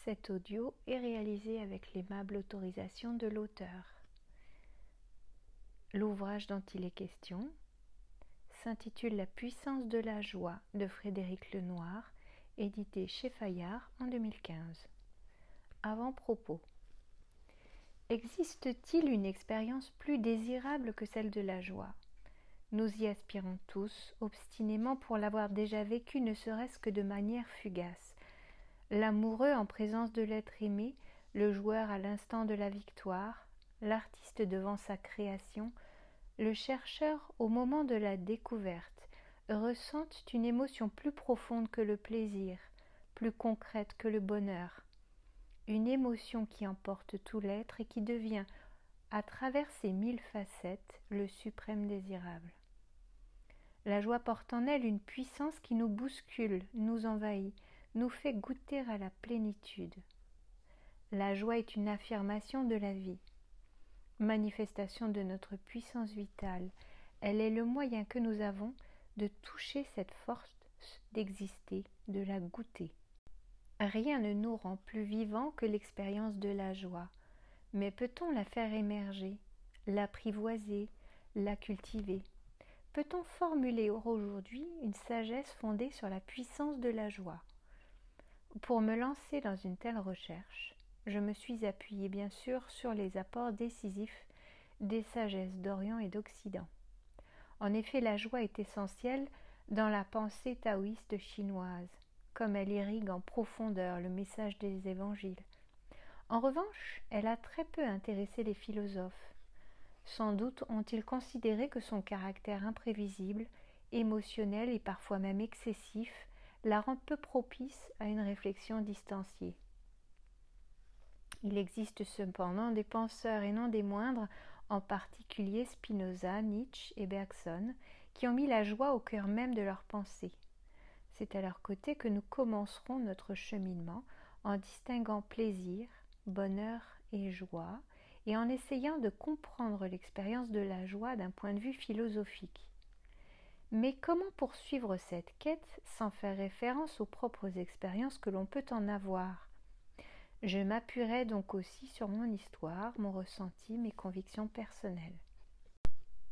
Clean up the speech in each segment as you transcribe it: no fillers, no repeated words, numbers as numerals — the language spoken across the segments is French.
Cet audio est réalisé avec l'aimable autorisation de l'auteur. L'ouvrage dont il est question s'intitule La puissance de la joie de Frédéric Lenoir, édité chez Fayard en 2015. Avant-propos. Existe-t-il une expérience plus désirable que celle de la joie ? Nous y aspirons tous, obstinément pour l'avoir déjà vécue ne serait-ce que de manière fugace. L'amoureux en présence de l'être aimé, le joueur à l'instant de la victoire, l'artiste devant sa création, le chercheur au moment de la découverte, ressentent une émotion plus profonde que le plaisir, plus concrète que le bonheur. Une émotion qui emporte tout l'être et qui devient, à travers ses 1000 facettes, le suprême désirable. La joie porte en elle une puissance qui nous bouscule, nous envahit, nous fait goûter à la plénitude. La joie est une affirmation de la vie, manifestation de notre puissance vitale. Elle est le moyen que nous avons de toucher cette force d'exister, de la goûter. Rien ne nous rend plus vivants que l'expérience de la joie, mais peut-on la faire émerger, l'apprivoiser, la cultiver ? Peut-on formuler aujourd'hui une sagesse fondée sur la puissance de la joie ? Pour me lancer dans une telle recherche, je me suis appuyée bien sûr sur les apports décisifs des sagesses d'Orient et d'Occident. En effet, la joie est essentielle dans la pensée taoïste chinoise, comme elle irrigue en profondeur le message des évangiles. En revanche, elle a très peu intéressé les philosophes. Sans doute ont-ils considéré que son caractère imprévisible, émotionnel et parfois même excessif la rend peu propice à une réflexion distanciée. Il existe cependant des penseurs, et non des moindres, en particulier Spinoza, Nietzsche et Bergson, qui ont mis la joie au cœur même de leurs pensées. C'est à leur côté que nous commencerons notre cheminement en distinguant plaisir, bonheur et joie, et en essayant de comprendre l'expérience de la joie d'un point de vue philosophique. Mais comment poursuivre cette quête sans faire référence aux propres expériences que l'on peut en avoir ? Je m'appuierai donc aussi sur mon histoire, mon ressenti, mes convictions personnelles.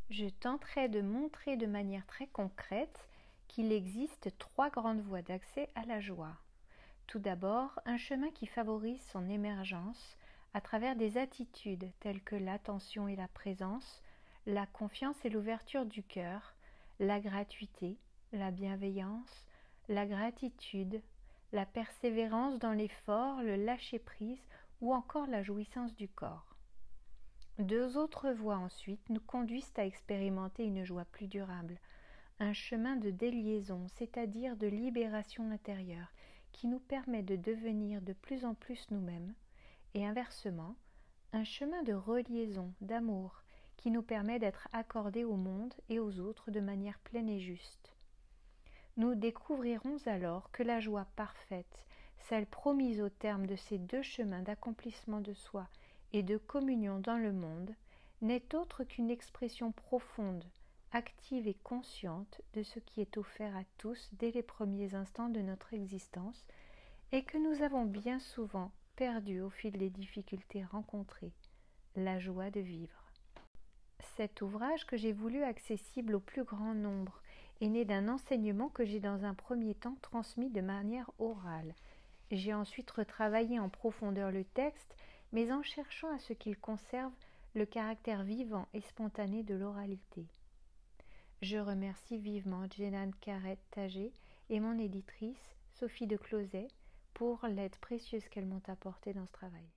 Je tenterai de montrer de manière très concrète qu'il existe 3 grandes voies d'accès à la joie. Tout d'abord, un chemin qui favorise son émergence à travers des attitudes telles que l'attention et la présence, la confiance et l'ouverture du cœur, la gratuité, la bienveillance, la gratitude, la persévérance dans l'effort, le lâcher-prise ou encore la jouissance du corps. 2 autres voies ensuite nous conduisent à expérimenter une joie plus durable, un chemin de déliaison, c'est-à-dire de libération intérieure, qui nous permet de devenir de plus en plus nous-mêmes, et inversement, un chemin de reliaison, d'amour, qui nous permet d'être accordés au monde et aux autres de manière pleine et juste. Nous découvrirons alors que la joie parfaite, celle promise au terme de ces 2 chemins d'accomplissement de soi et de communion dans le monde, n'est autre qu'une expression profonde, active et consciente de ce qui est offert à tous dès les premiers instants de notre existence et que nous avons bien souvent perdu au fil des difficultés rencontrées, la joie de vivre. Cet ouvrage que j'ai voulu accessible au plus grand nombre est né d'un enseignement que j'ai dans un premier temps transmis de manière orale. J'ai ensuite retravaillé en profondeur le texte, mais en cherchant à ce qu'il conserve le caractère vivant et spontané de l'oralité. Je remercie vivement Jenan Carrette-Tagé et mon éditrice, Sophie de Closet, pour l'aide précieuse qu'elles m'ont apportée dans ce travail.